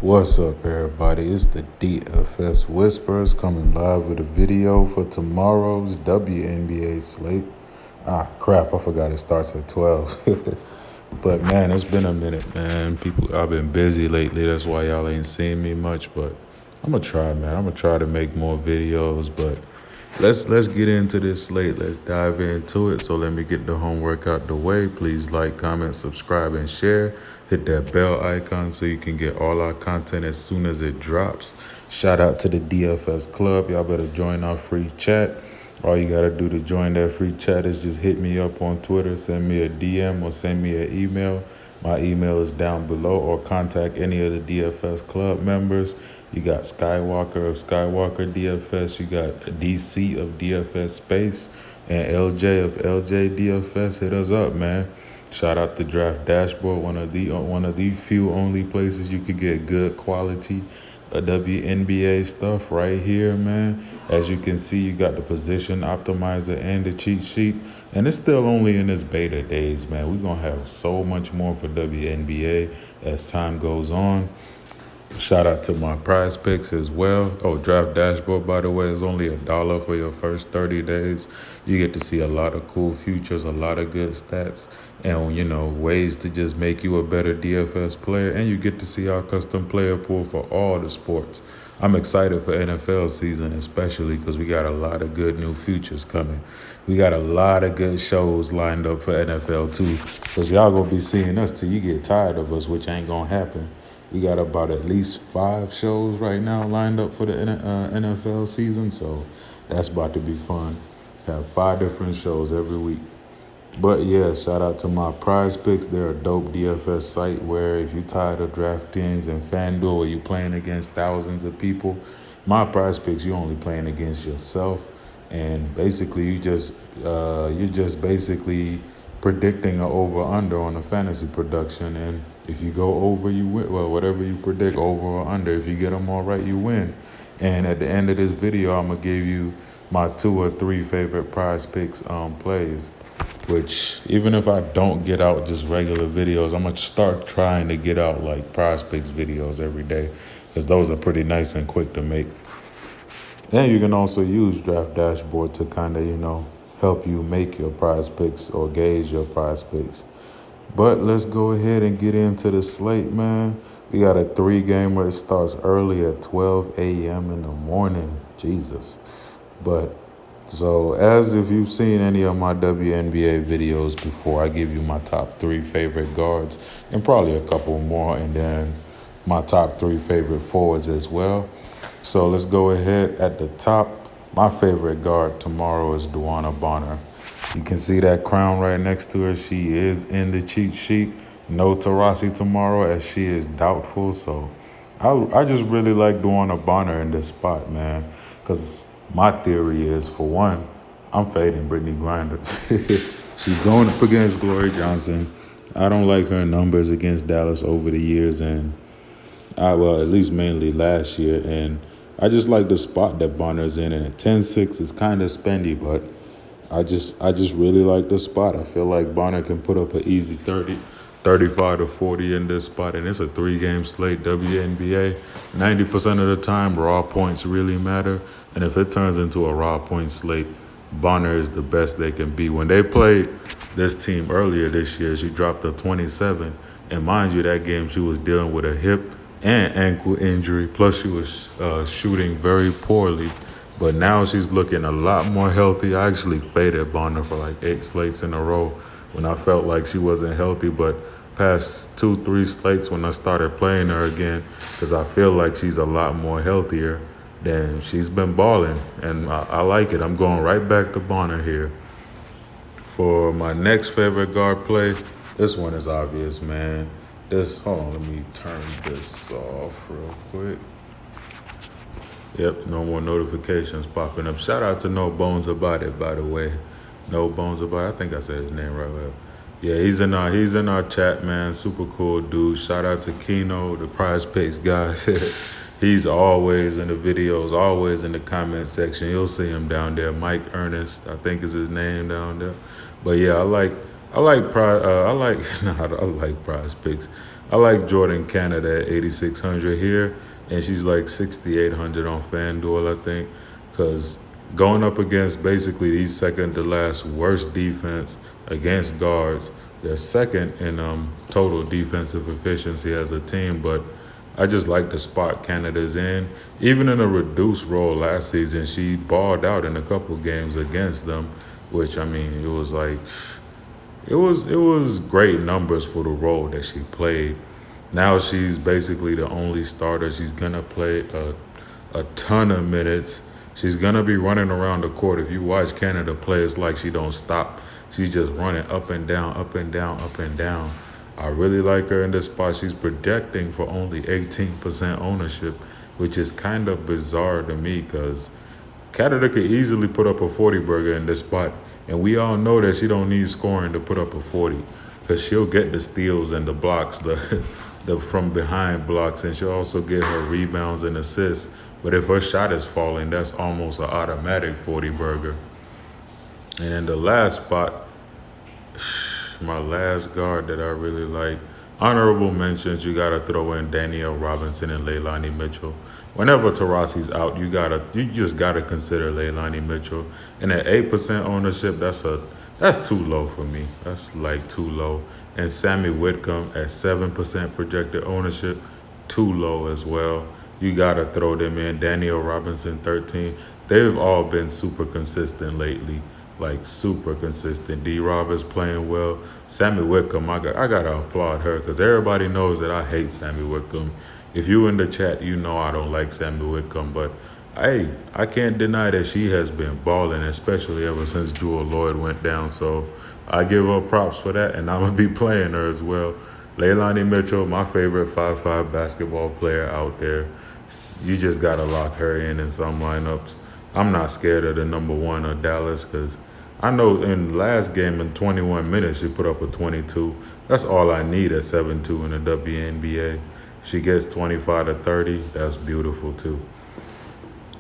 What's up, everybody? It's the DFS Whisperers coming live with a video for tomorrow's WNBA slate. Crap, I forgot it starts at 12. But man, it's been a minute, man. I've been busy lately. That's why y'all ain't seen me much. But I'm gonna try, man. I'm gonna try to make more videos. But let's get into this slate. Let's dive into it. So let me get the homework out the way. Please like, comment, subscribe, and share. Hit that bell icon so you can get all our content as soon as it drops. Shout out to the DFS Club. Y'all better join our free chat. All you gotta do to join that free chat is just hit me up on Twitter, send me a DM, or send me an email. My email is down below, or contact any of the DFS Club members. You got Skywalker of Skywalker DFS, you got DC of DFS Space, and LJ of LJ DFS. Hit us up, man. Shout out to Draft Dashboard, one of the few only places you could get good quality WNBA stuff right here, man. As you can see, you got the position optimizer and the cheat sheet, and it's still only in its beta days, man. We're gonna have so much more for WNBA as time goes on. Shout out to my Prizepicks as well. Oh, Draft Dashboard, by the way, is only $1 for your first 30 days. You get to see a lot of cool futures, a lot of good stats, and, ways to just make you a better DFS player. And you get to see our custom player pool for all the sports. I'm excited for NFL season, especially because we got a lot of good new futures coming. We got a lot of good shows lined up for NFL too, because y'all gonna be seeing us till you get tired of us, which ain't gonna happen. We got about at least 5 shows right now lined up for the NFL season, so that's about to be fun. Have 5 different shows every week. But yeah, shout out to my Prizepicks. They're a dope DFS site where if you're tired of Draftkings and Fanduel where you're playing against thousands of people, my Prizepicks, you're only playing against yourself. And basically, you're just basically predicting an over-under on a fantasy production. And if you go over, you win. Well, whatever you predict, over or under, if you get them all right, you win. And at the end of this video, I'm going to give you my 2 or 3 favorite Prizepicks plays, which even if I don't get out just regular videos, I'm going to start trying to get out like Prizepicks videos every day, because those are pretty nice and quick to make. And you can also use Draft Dashboard to kind of, help you make your Prizepicks or gauge your Prizepicks. But let's go ahead and get into the slate, man. We got a 3-gamer. It starts early at 12 a.m. in the morning. Jesus. But so as if you've seen any of my WNBA videos before, I give you my top 3 favorite guards and probably a couple more, and then my top 3 favorite forwards as well. So let's go ahead. At the top, my favorite guard tomorrow is Wnba. You can see that crown right next to her. She is in the cheat sheet. No Taurasi tomorrow, as she is doubtful. So I just really like Wnba in this spot, man, because my theory is, for one, I'm fading Brittany Griner. She's going up against Glory Johnson. I don't like her numbers against Dallas over the years, and at least mainly last year. And I just like the spot that Bonner's in, and at 10-6 is kind of spendy, but I just really like the spot. I feel like Bonner can put up an easy 30, 35 to 40 in this spot, and it's a 3-game slate. WNBA, 90% of the time, raw points really matter, and if it turns into a raw point slate, Bonner is the best they can be. When they played this team earlier this year, she dropped a 27, and mind you, that game she was dealing with a hip and ankle injury, plus she was shooting very poorly. But now she's looking a lot more healthy. I actually faded Bonner for like 8 slates in a row when I felt like she wasn't healthy. But past 2-3 slates when I started playing her again, because I feel like she's a lot more healthier, then she's been balling. And I like it. I'm going right back to Bonner here. For my next favorite guard play, this one is obvious, man. Hold on, let me turn this off real quick. Yep, no more notifications popping up. Shout out to No Bones About It, by the way. No Bones About It. I think I said his name right well. Yeah, he's in our chat, man. Super cool dude. Shout out to Keno, the Prizepicks guy. He's always in the videos, always in the comment section. You'll see him down there. Mike Ernest, I think is his name down there. But yeah, I like Prizepicks. I like Jordan Canada at 8,600 here, and she's like 6,800 on Fanduel, I think, because going up against basically the second to last worst defense against guards. They're second in total defensive efficiency as a team, but I just like the spot Canada's in. Even in a reduced role last season, she balled out in a couple games against them, which I mean, it was great numbers for the role that she played. Now she's basically the only starter. She's gonna play a ton of minutes. She's gonna be running around the court. If you watch Canada play, it's like she don't stop. She's just running up and down, up and down, up and down. I really like her in this spot. She's projecting for only 18% ownership, which is kind of bizarre to me because Canada could easily put up a 40 burger in this spot. And we all know that she don't need scoring to put up a 40 because she'll get the steals and the blocks, the from behind blocks, and she'll also get her rebounds and assists. But if her shot is falling, that's almost an automatic 40 burger. And in the last spot, my last guard that I really like, honorable mentions, you gotta throw in Danielle Robinson and Leilani Mitchell. Whenever Taurasi's out, you just gotta consider Leilani Mitchell. And at 8% ownership, that's too low for me. That's like too low. And Sammy Whitcomb at 7% projected ownership, too low as well. You gotta throw them in. Danielle Robinson 13. They've all been super consistent lately. Like super consistent. D-Rob is playing well. Sammy Whitcomb, I gotta applaud her because everybody knows that I hate Sammy Whitcomb. If you in the chat, you know I don't like Sammy Whitcomb, but hey, I can't deny that she has been balling, especially ever since Jewel Lloyd went down. So I give her props for that, and I'm gonna be playing her as well. Leilani Mitchell, my favorite 5'5" basketball player out there. You just gotta lock her in some lineups. I'm not scared of the number one of Dallas because I know in the last game in 21 minutes she put up a 22. That's all I need at 7-2 in the WNBA. She gets 25 to 30. That's beautiful too.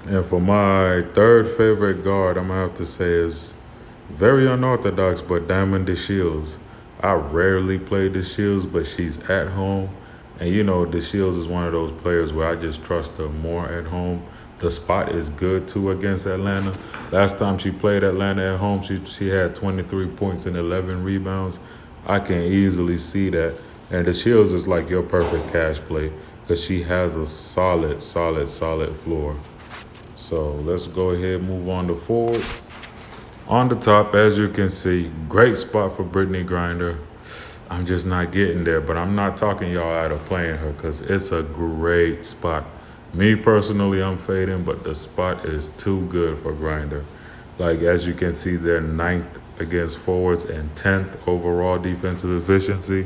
And for my third favorite guard, I'm gonna have to say is very unorthodox, but Diamond DeShields. I rarely play DeShields, but she's at home. And you know, DeShields is one of those players where I just trust her more at home. The spot is good too against Atlanta. Last time she played Atlanta at home, she had 23 points and 11 rebounds. I can easily see that. And DeShields is like your perfect cash play because she has a solid floor. So let's go ahead and move on to forwards. On the top, as you can see, great spot for Brittany Griner. I'm just not getting there, but I'm not talking y'all out of playing her because it's a great spot. Me personally, I'm fading, but the spot is too good for Griner. Like, as you can see, they're 9th against forwards and 10th overall defensive efficiency.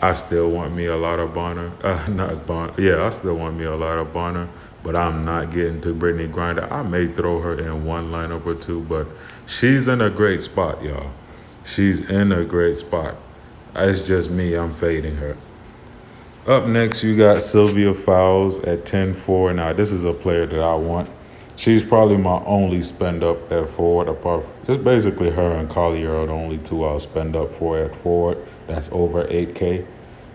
I still want me a lot of Bonner. I still want me a lot of Bonner, but I'm not getting to Brittany Griner. I may throw her in one lineup or two, but she's in a great spot, y'all. She's in a great spot. It's just me, I'm fading her. Up next, you got Sylvia Fowles at 10-4. Now, this is a player that I want. She's probably my only spend up at forward. It's basically her and Collier are the only two I'll spend up for at forward. That's over 8K.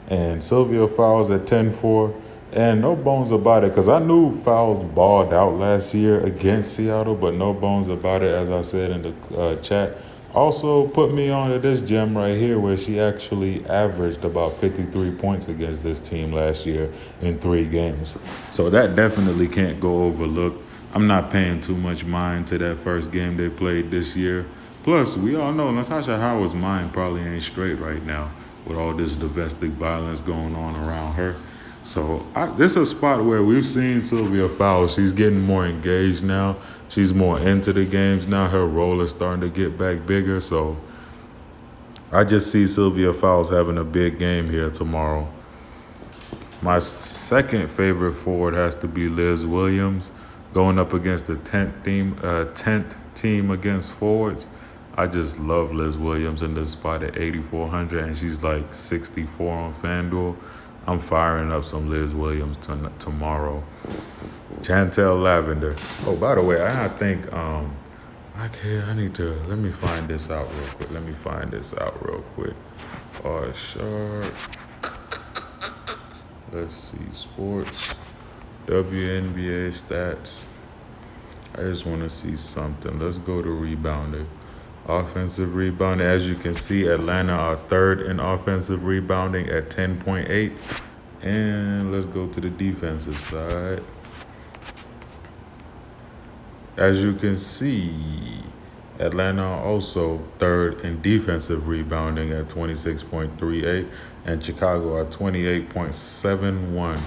And Sylvia Fowles at 10-4. And no bones about it, because I knew Fowles balled out last year against Seattle, but no bones about it, as I said in the chat. Also put me on to this gem right here where she actually averaged about 53 points against this team last year in 3 games. So that definitely can't go overlooked. I'm not paying too much mind to that first game they played this year. Plus, we all know Natasha Howard's mind probably ain't straight right now with all this domestic violence going on around her. So this is a spot where we've seen Sylvia Fowles. She's getting more engaged now. She's more into the games now. Her role is starting to get back bigger. So I just see Sylvia Fowles having a big game here tomorrow. My second favorite forward has to be Liz Williams, going up against the 10th team against forwards. I just love Liz Williams in this spot at 8,400, and she's like 64 on Fanduel. I'm firing up some Liz Williams tomorrow. Chantel Lavender. Oh, by the way, I think let me find this out real quick. Oh, sure. Let's see, sports, WNBA stats. I just want to see something. Let's go to rebounding. Offensive rebounding, as you can see, Atlanta are third in offensive rebounding at 10.8. And let's go to the defensive side. As you can see, Atlanta are also third in defensive rebounding at 26.38, and Chicago are 28.71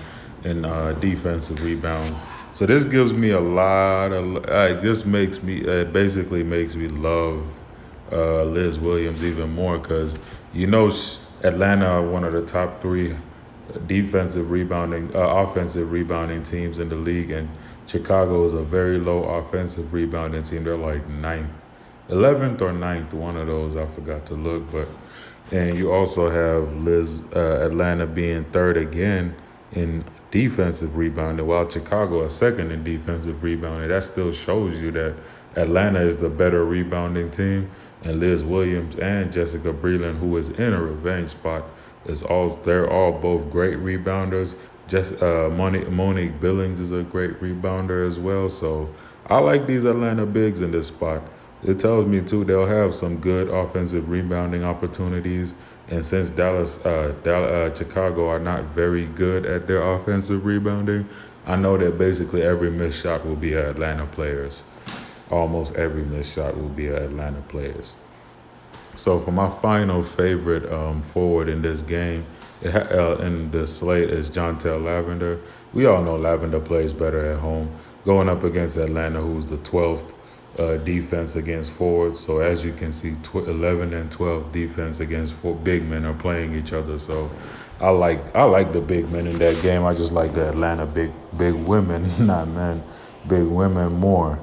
in defensive rebound. So this gives me a lot of this makes me basically makes me love Liz Williams even more, because Atlanta are one of the top three offensive rebounding teams in the league, and Chicago is a very low offensive rebounding team. They're like 11th or 9th, one of those. I forgot to look, and you also have Atlanta being third again in defensive rebounding, while Chicago is second in defensive rebounding. That still shows you that Atlanta is the better rebounding team, and Liz Williams and Jessica Breland, who is in a revenge spot, they're all both great rebounders. Monique Billings is a great rebounder as well. So I like these Atlanta bigs in this spot. It tells me too they'll have some good offensive rebounding opportunities. And since Chicago are not very good at their offensive rebounding, I know that basically every missed shot will be Atlanta players. Almost every missed shot will be Atlanta players. So for my final favorite forward in this game, in the slate, is Jontel Lavender. We all know Lavender plays better at home, going up against Atlanta, who's the 12th defense against forwards. So as you can see, 11 and 12 defense against four big men are playing each other. So I like the big men in that game. I just like the Atlanta big women, not men, big women more.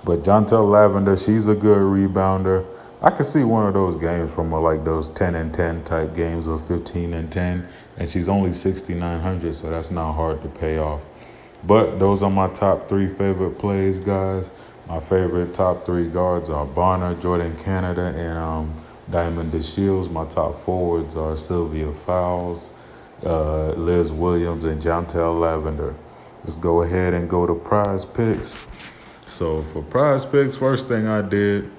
But Jontel Lavender, she's a good rebounder. I could see one of those games from like those 10 and 10 type games, or 15 and 10, and she's only 6,900, so that's not hard to pay off. But those are my top three favorite plays, guys. My favorite top three guards are Bonner, Jordan Canada, and Diamond DeShields. My top forwards are Sylvia Fowles, Liz Williams, and Jontel Lavender. Let's go ahead and go to Prizepicks. So for Prizepicks, first thing I did,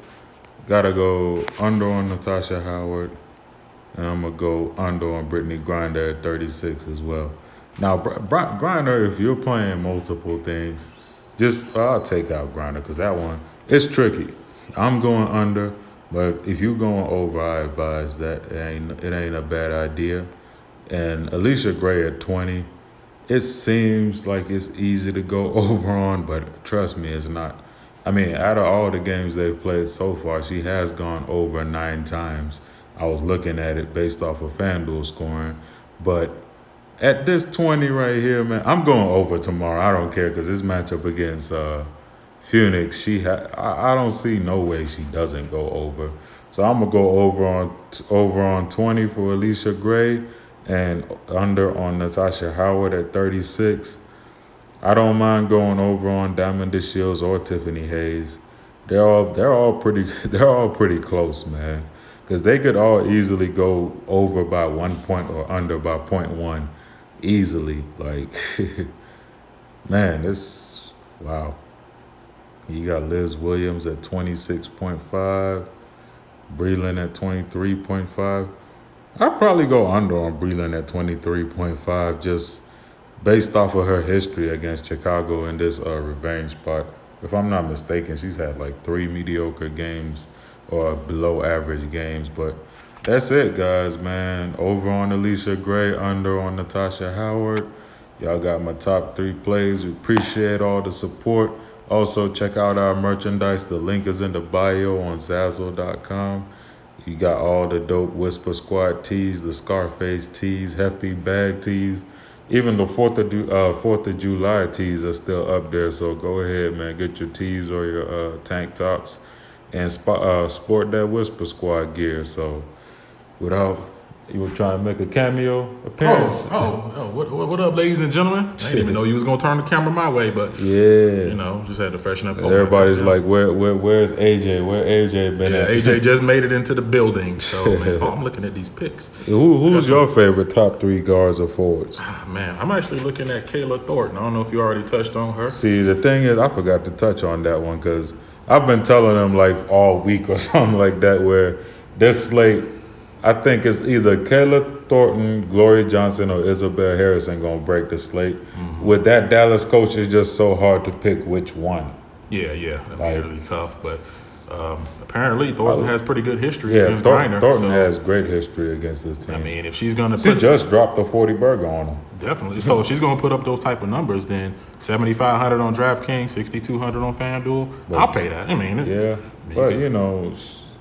gotta go under on Natasha Howard, and I'm gonna go under on Brittany Griner at 36 as well. Now, Griner, if you're playing multiple things, I'll take out Griner, because that one, it's tricky. I'm going under, but if you're going over, I advise that it ain't a bad idea. And Alicia Gray at 20, it seems like it's easy to go over on, but trust me, it's not. I mean, out of all the games they've played so far, she has gone over 9 times. I was looking at it based off of Fanduel scoring. But at this 20 right here, man, I'm going over tomorrow. I don't care, because this matchup against Phoenix, I don't see no way she doesn't go over. So I'm going to go over on 20 for Alicia Gray, and under on Natasha Howard at 36. I don't mind going over on Diamond DeShields or Tiffany Hayes. They're all pretty close, man, because they could all easily go over by 1 point or under by 0.1 easily. Like, man, wow. You got Liz Williams at 26.5, Breland at 23.5. I'd probably go under on Breland at 23.5, just based off of her history against Chicago in this revenge spot. If I'm not mistaken, she's had like 3 mediocre games or below average games. But that's it, guys, man. Over on Alicia Gray, under on Natasha Howard. Y'all got my top 3 plays. We appreciate all the support. Also, check out our merchandise. The link is in the bio on Zazzle.com. You got all the dope Whisper Squad tees, the Scarface tees, Hefty Bag tees. Even the 4th of July tees are still up there. So go ahead, man. Get your tees or your tank tops and sport that Whisper Squad gear. So without You were trying to make a cameo appearance. What up, ladies and gentlemen? I didn't even know you was gonna turn the camera my way, but yeah, just had to freshen up. Everybody's like, where's AJ? Where AJ been at? AJ just made it into the building, so man, I'm looking at these picks. Who's your favorite top 3 guards or forwards? Man, I'm actually looking at Kayla Thornton. I don't know if you already touched on her. See, the thing is, I forgot to touch on that one because I've been telling them like all week or something like that where this slate, I think it's either Kayla Thornton, Glory Johnson, or Isabel Harrison gonna break the slate. With that Dallas coach, it's just so hard to pick which one. Yeah, that'd be really tough. But apparently Thornton has pretty good history against Griner. Thornton has great history against this team. I mean, if she's gonna just dropped a 40 burger on him. Definitely. So if she's gonna put up those type of numbers, then 7,500 on Draftkings, 6,200 on Fanduel, I'll pay that. I mean,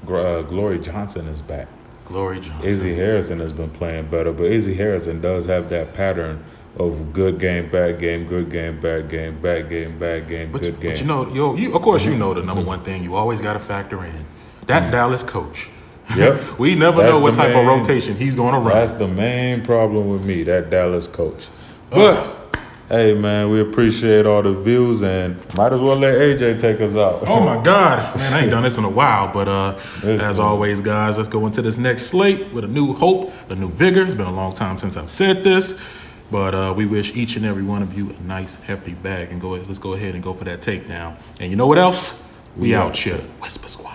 Glory Johnson is back. Glory Johnson. Izzy Harrison has been playing better, but Izzy Harrison does have that pattern of good game, bad game, good game, bad game, bad game, bad game, good game. But you of course you know the number one thing you always got to factor in that Dallas coach. Yep. We never know what type of rotation he's going to run. That's the main problem with me, that Dallas coach. But hey, man, we appreciate all the views and might as well let AJ take us out. Oh, my God. Man, I ain't done this in a while. But as always, guys, let's go into this next slate with a new hope, a new vigor. It's been a long time since I've said this. But we wish each and every one of you a nice, hefty bag. And let's go ahead and go for that takedown. And you know what else? We out here. Whisper Squad.